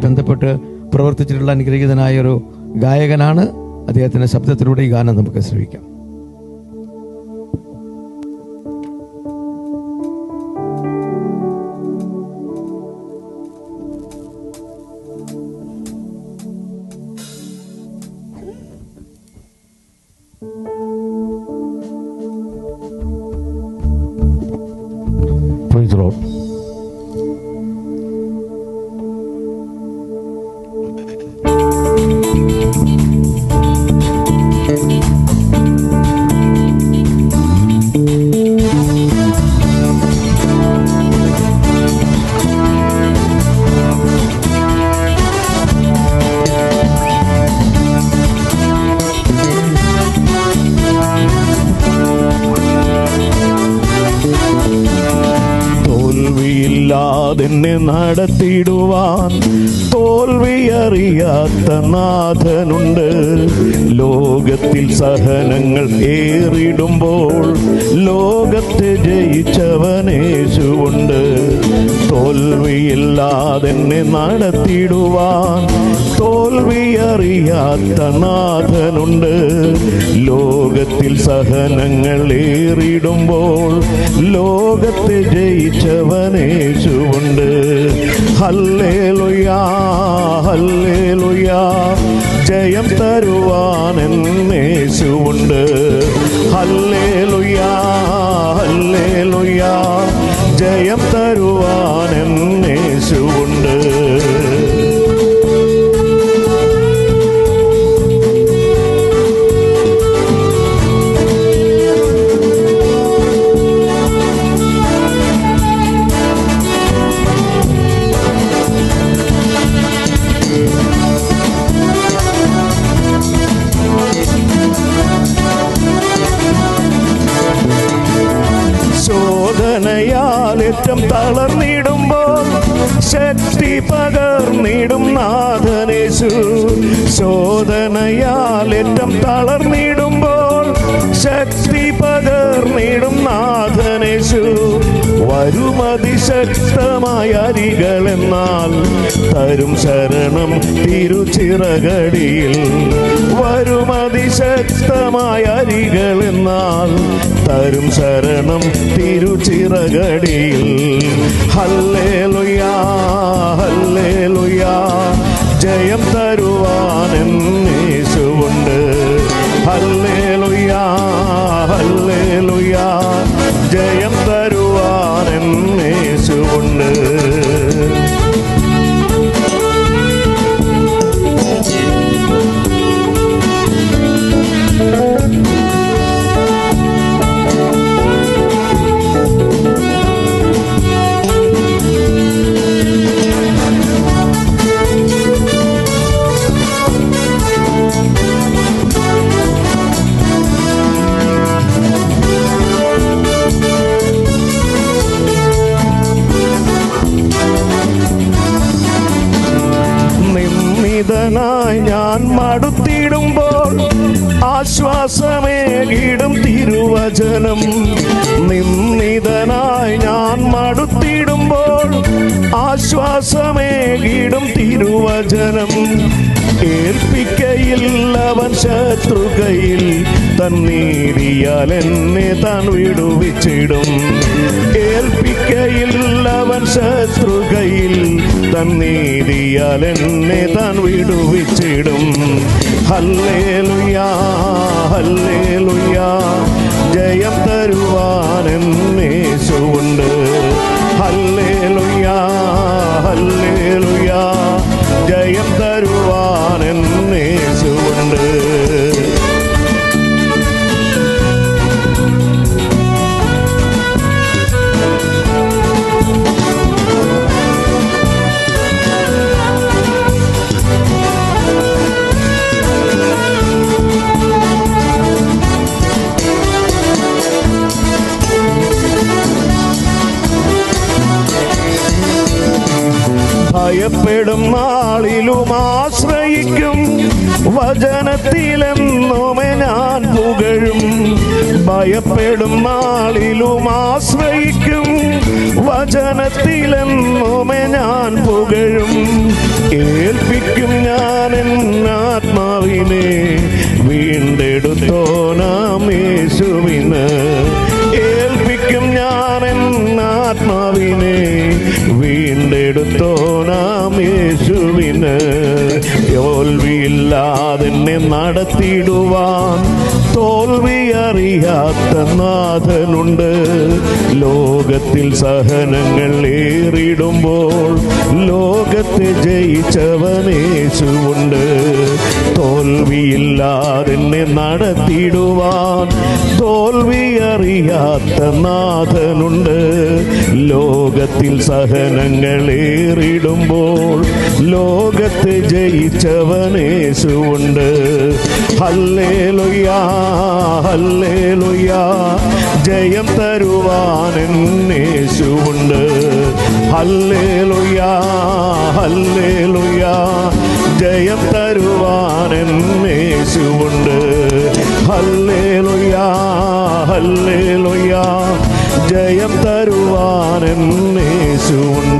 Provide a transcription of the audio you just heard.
ബന്ധപ്പെട്ട് പ്രവർത്തിച്ചിട്ടുള്ള അനുഗ്രഹീതനായ ഒരു ഗായകനാണ്. അദ്ദേഹത്തിൻ്റെ ശബ്ദത്തിലൂടെ ഈ ഗാനം നമുക്ക് ശ്രവിക്കാം. Praise the Lord. തോൽവിയില്ലാതെന്നെ നടത്തിടുവാൻ തോൽവിയറിയാത്ത നാഥനുണ്ട്. ലോകത്തിൽ സഹനങ്ങൾ ഏറിടുമ്പോൾ ലോകത്തെ ജയിച്ചവനേശുവുണ്ട്. തോൽവിയില്ലാതെന്നെ നടത്തിടുവാൻ തോൽവിയറിയാത്ത നാഥനുണ്ട്. ലോകത്തിൽ സഹനങ്ങൾ ഏറിടുമ്പോൾ ലോകത്തെ ജയിച്ചവനേശുവുണ്ട്. ഹല്ലേലൂയാ ഹല്ലേലൂയാ, ജയം തരുവാൻ എന്നേശുവുണ്ട്. ഹല്ലേലൂയാ ഹല്ലേലൂയാ, ജയം തരുവാൻ എന്നേശുവുണ്ട്. ശോധനയാലേറ്റം തളർന്നിടുമ്പോൾ ശക്തി പകർന്നിടും നാഥനേശു. ശോധനയാലേറ്റം തളർന്നിടുമ്പോൾ ശക്തി പകർന്നിടും നാഥനേശു. വരുമതിശക്തമായ അരികളെന്നാൽ തരും ശരണം തിരുച്ചിറകടിയിൽ. വരുമതിശക്തമായ അരികളെന്നാൽ തരും ശരണം തിരുച്ചിറകടിയിൽ. ഹല്ലേലൂയാ ഹല്ലേലൂയാ, ജയം തരുവാൻ എന്നേശുവുണ്ട്. ഹല്ലേലൂയാ ഹല്ലേലൂയാ, ജയം തരുവാൻ എന്നേശുവുണ്ട്. നിന്ദിതനായി ഞാൻ മടുത്തിടുമ്പോൾ ആശ്വാസമേകിടും തിരുവചനം. നിന്ദിതനായി ഞാൻ മടുത്തിടുമ്പോൾ ആശ്വാസമേകിടും തിരുവചനം. ഏൽപ്പിക്കയില്ലവൻ ശത്രുകയിൽ, തന്നീതിയാൽ എന്നെ താൻ വിടുവിച്ചിടും. ഏൽപ്പിക്കയില്ലവൻ ശത്രുകയിൽ, തന്നീതിയാൽ എന്നെ താൻ വിടുവിച്ചിടും. ഹല്ലേലൂയാ ഹല്ലേലൂയാ, ജയം തരുവാൻ എന്നേശുവുണ്ട്. ഹല്ലേലൂയാ ഹല്ലേലൂയാ, ജയം തരുവാൻ എന്നേശുവുണ്ട്. ഭയപ്പെടും നാളിലും ആശ്രയിക്കും, വചനത്തിലെന്നുമേ ഞാൻ പുകഴും. ഭയപ്പെടും നാളിലും ആശ്രയിക്കും, വചനത്തിലെന്നുമേ ഞാൻ പുകഴും. വീണ്ടെടുത്തോനാം യേശുവിന് ഏൽപ്പിക്കും ഞാൻ എന്നാത്മാവിനെ വീണ്ടെടുത്തോനാം യേശുവിന് തോൽവിയില്ലാതെന്നെ നടത്തിയിടുവാൻ തോൽവി അറിയാത്ത നാഥനുണ്ട്. ലോകത്തിൽ സഹനങ്ങൾ ഏറിടുമ്പോൾ ലോകത്തെ ജയിച്ചവനേശുവുണ്ട്. തോൽവിയില്ലാതെന്നെ നടത്തിയിടുവാൻ തോൽവി അറിയാത്ത നാഥനുണ്ട്. ലോകത്തിൽ സഹനങ്ങൾ ഏറിടുമ്പോൾ ലോകത്തെ ജയിച്ചവനേശുവുണ്ട്. ഹല്ലേലൂയാ ഹല്ലേലൂയാ ജയം തരുവാൻ എന്നേശുവുണ്ട്. ഹല്ലേലൂയാ ഹല്ലേലൂയാ ജയം തരുവാൻ എന്നേശുവുണ്ട്. ഹല്ലേലൂയാ ഹല്ലേലൂയാ ജയം തരുവാൻ എന്നേശുവുണ്ട്.